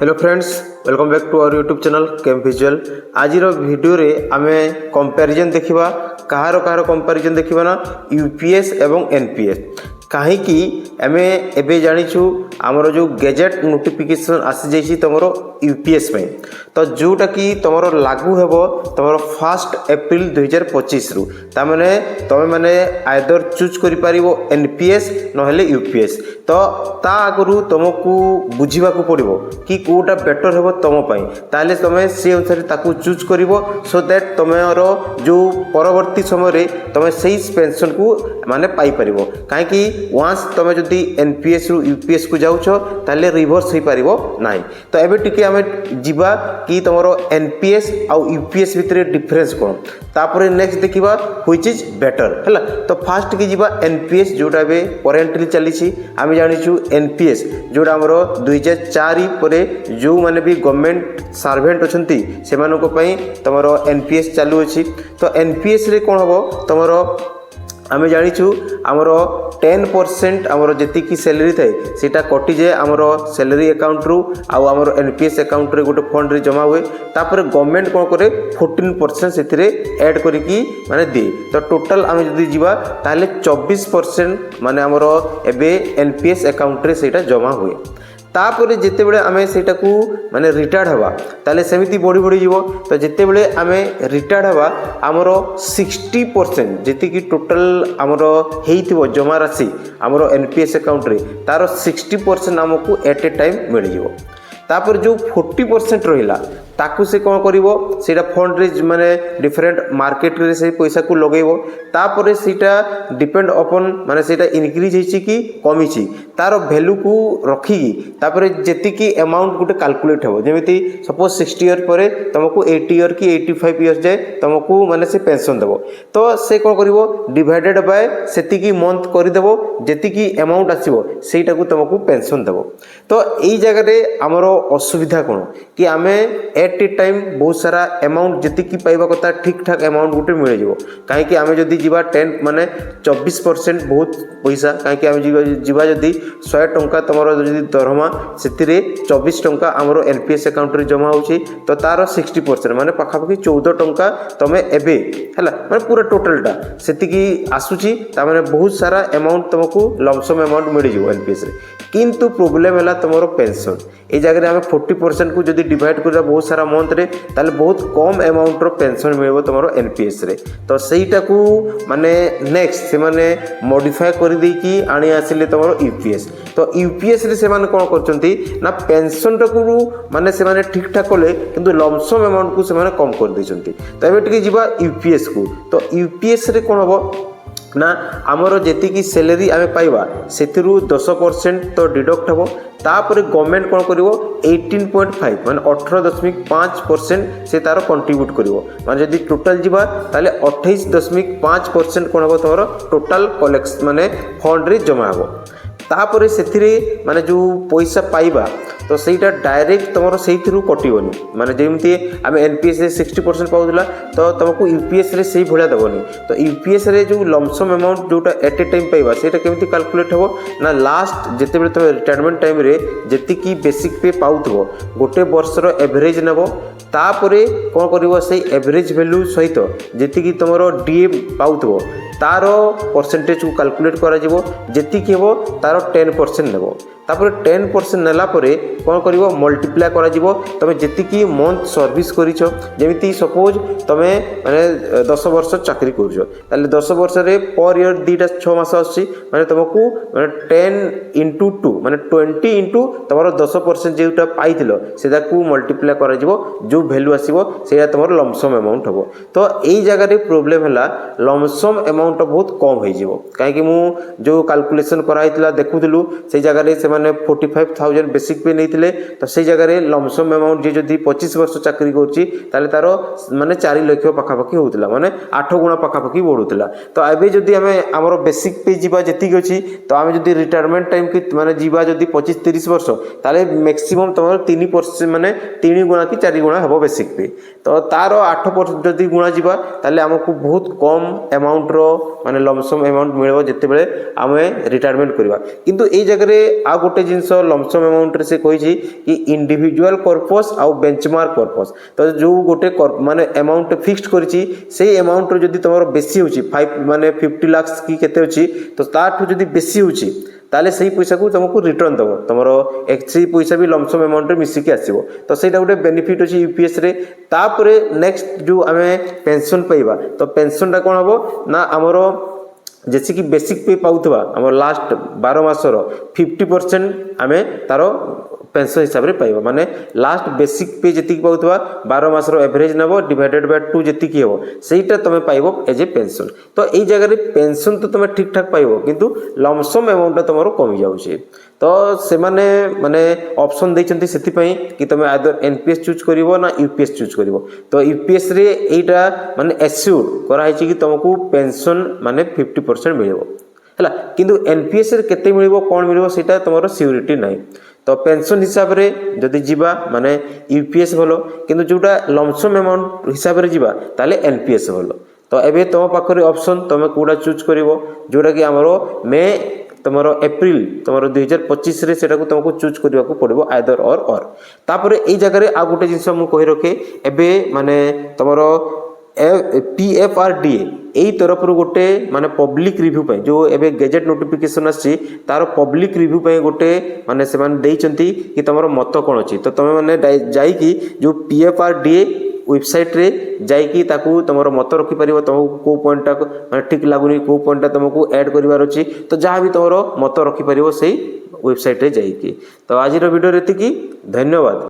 Hello friends, welcome back to our YouTube channel chem visual. आज video रे आमे comparison देखिबा कहार कंपैरिजन देखिबा ना यूपीएस एवं एनपीएस। कहीं आम एवं जाचु आमर जो गैजेट नोटिफिकेशन आसी जाइए तुम यूपीएस में, तो जोटा कि तुम लागू हे तुम 1 एप्रिल 2025 रु ताने तुम मैंने आइदर चूज कर एनपीएस नहले यूपीएस। तो ता आगु तुमको बुझा पड़ो कि कौटा बेटर हे तुम ताले तुम से अनुसार ताकू चूज कर सो दैट तुम जो परवर्ती समय तुम से पेंशन को माने पाई परिबो। कहीं वंस तुम जदि एनपीएस रु यूपीएस को जाउछ ताले रिवर्स हो पारिबो नाही। तो एबे टिके आमे जिबा कि तुमरो एनपीएस आउ यूपीएस भितर डिफरेंस कोन, तापर नेक्स्ट देखिबा व्हिच इज बेटर हैला। तो फास्ट के जिबा एनपीएस जोटा बे करेंटली चलीछि। आमे जानिछु एनपीएस जोटा हमरो 2004 परे जो माने भी गवर्नमेंट सर्वेंट अछंती सेमानको पई तुमरो एनपीएस चालू अछि। तो एनपीएस रे कोन हबो तुमरो आमे जानिछु हमरो 10% आमर जी सैलरी थाए सीटा कटि जाए आमर सैलरी अकाउंट रु आउ आमर एनपीएस अकाउंट रे गोटे फंड रे जमा हुए। तापर गवर्नमेंट कौन करे 14% से ऐड करिकी माने दे। तो टोटल आमे जदि जीवा ताले 24% माने आमर एबे एनपीएस अकाउंट रे सेटा जमा हुए। तापर जिते बड़े आमे सेटा को माने रिटायर्ड हवा ताले सेमिति बढ़ी बढ़ी जीवो। तो जिते बड़े आमे रिटायर्ड हवा आमर 60% जीति की टोटल आमर हेइथिबो जमा राशि आमर एनपीएस अकाउंट रे तार 60% आमको एट ए टाइम मिल जिवो। तापर जो 40% रहिला ताकू से कौन करिवो सेटा फंड रे माने डिफरेंट मार्केट रे से पैसा को लगेइबो। तापर सेटा डिपेंड अपन माने सेटा इंक्रीज हेछि कि कमी छि तार वैल्यू को रखी तापर जेति की अमाउंट गुटे कैलकुलेट हेबो। जेमिति सपोज 60 ईयर परे तुमको 80 ईयर की 85 ईयर जाए तुमको माने से पेंशन देबो। तो से कौन करिवो डिवाइडेड बाय सेति की मंथ करि देबो जेति की अमाउंट आसीबो सेटा को तुमको पेंशन देबो। तो एई जगह रे हमरो असुविधा कोन कि आमे एट ए टाइम बहुत सारा अमाउंट जी की पाइबा कथा ठीक ठाक अमाउंट गोटे मिल जाव। कहीं आम जदि जीवा 10 माने 24% बहुत पैसा। कहीं आम जीवा जदि 100 टंका तुम जदि दरमा से 24 टंका आमर एनपीएस अकाउंट रे जमा होची। तो तार 60% माने पाखापाखि 14 टंका तुम एबे हैला माने पूरा टोटलटा सेतिकी आसुची। तामाने बहुत सारा अमाउंट तुमको लमसम अमाउंट मिल जाव एनपीएस रे। किंतु प्रोब्लेम है तुम पेंशन ये जगह आम 40% को जदि डिवाइड कर बहुत सारा मंथ रे ताले बहुत कम अमाउंट रो पेंशन मिलबो तुमरो एनपीएस रे। तो सेटा को माने नेक्स्ट से माने मॉडिफाई कर दी कि आनी आसिले तुमरो यूपीएस। तो यूपीएस रे से माने कोन करचंती ना पेंशन को माने से माने ठीक ठाक कले किंतु लमसम अमाउंट को से माने कम कर देचंती। तो एबे टिके जिबा यूपीएस को। तो यूपीएस रे कोन हबो ना आमर जी सैलरी आमे पाइबा से 10% तो डिडक्ट हम। तापर गवर्नमेंट कौन करिवो 18.5 माने 18.5% से तार कंट्रीब्यूट करिवो। माने जदि टोटल जीवा ताले 28.5% कौन हम तुम टोटल कलेक्ट माने फंड रे जमा हो। तापर से माने जो पैसा पाइबा तो सहीटा डायरेक्ट तुम से कटोनी माने जमी आम एनपीएस 60% पाऊला तो तुमको यूपीएस रे से भाया देवनी। तो यूपीएस रे जो लमसम अमाउंट जोटा एट ए टाइम पाइबा सेटा केमिति कैलकुलेट हो ना लास्ट जिते तुम रिटायरमेंट टाइम रे जेतिकी बेसिक पे पाउथबो गोटे वर्षर एवरेज नेबो। तापरे कौन करिवो से एवरेज वैल्यू सहित जेतिकी तुमरो डीए पाउथबो तार परसेंटेज को कैलकुलेट करा जिवो। जेतिकी हेबो तार 10% नेबो। तापर 10% नेला परे कौन करिवो मल्टीप्लाई करा जिवो तमे जेतिकी मंथ सर्विस करिछो। जेमिति सपोज तमे माने 10 वर्ष चाकरी करिछो ताले 10 वर्ष रे पर ईयर दीटा 6 मास आछि माने तुमको माने 10 into 2 माने 20 into तमरो 10% जेउटा पाइथिलो सेदा को मल्टीप्लाई करा जिवो जो वैल्यू आसीबो सेया तमरो लमसम अमाउंट हबो। तो एई जगह रे प्रॉब्लम हला लमसम अमाउंट बहुत कम होई जिवो। काहे कि मु जो कैलकुलेशन कराइतला देखुथिलु से जगह रे से माने 45,000 बेसिक पे नहीं। तो से जगह रे लमसम अमाउंट जे जदि 25 वर्ष चाकरी करछि ताले तारो माने 4 लाख पाखापाखि होउतला माने 8 गुणा पाखापाखि बढ़ुतला। तो एबे जदि आमे हमरो बेसिक पे जीवा जेतिक अछि तो आमे जदि रिटायरमेंट टाइम के माने जीवा जदि 25-30 वर्ष ताले मैक्सिमम तमरो 3% माने 3 गुणा कि 4 गुणा हबो बेसिक पे। तो तारो 8% जदि गुणा जीवा ताले हमको बहुत कम अमाउंट रो माने लमसम अमाउंट मिलबो जेते बेले आमे रिटायरमेंट करबा। किंतु ए जगह रे आ गोटे जिनस लमसम अमाउंट से कही कि इंडिविजुअल कर्पस आउ बेंचमार्क कर्पस तो जो गोटे माने अमाउंट फिक्स्ड करिछि से अमाउंट जदि तुम बेसी होछि 5 माने 50 लाख की केते होछि तो ताठू जदि बेसी होछि ताले सही पैसा को तुमको रिटर्न दबो तुमरो एक्सी पैसा भी लमसम अमाउंट रे मिसिकी आसीबो तो सेटा गोटे बेनिफिट अछि यूपीएस रे तापरे नेक्स्ट जो आमे पेंशन पाइबा तो पेंशन टा कोन हबो ना हमरो जैसे कि बेसिक पे पाउथबा हमर लास्ट 12 मासर 50% आमे तारो पेंशन हिसाब रे पाइबा माने लास्ट बेसिक पे जति पाउथबा 12 मासर एवरेज नबो डिवाइडेड बाय 2 जति की हो सेटा तमे पाइबो एज ए पेंशन तो एई जगह रे पेंशन तो तमे ठीक ठाक पाइबो किंतु लमसम अमाउंट तमरो कमी जाउछे तो से माने ऑप्शन दैछंती सेति पई कि तमे आदर एनपीएस चूज करिवो ना यूपीएस चूज करिवो तो यूपीएस रे एटा माने एश्योर्ड करा है कि तुमको पेंशन माने 50% मिलिबो हला किंतु एनपीएस रे केते मिलिबो कोन मिलिबो सेटा तमरो सिक्योरिटी नाही तो पेंशन हिसाब रे जदि जीवा माने यूपीएस भलो किंतु जोटा लमसम अमाउंट हिसाब रे जीवा ताले एनपीएस भलो तो एबे तुम पाखरे ऑप्शन तुम कोडा चूज करिवो जोटा कि हमरो मे तुमरो एप्रिल तुमरो 2025 रे सेटा को तुमको चूज करबा को पड़िबो आइदर और तापर एई जगह रे आ गोटे जिंस मु कहि रखे एबे माने तुमरो पीएफआरडीए एई तरफ रो गोटे माने पब्लिक रिव्यू पे जो एबे गेजेट नोटिफिकेशन आसी तार पब्लिक रिव्यू पे गोटे माने से माने देइचंती कि तमरो मत कोन अछि तो तमे माने जाई कि जो पीएफआरडीए वेबसाइट रे जाई कि ताकू तमरो मत रखि परिबो तुमको को पॉइंट टा माने ठीक लागुनी को पॉइंट टा तुमको ऐड करिवार अछि तो जहां भी तमरो मत रखि परिबो सेही वेबसाइट रे जाई कि तो आज रो वीडियो रेति कि धन्यवाद।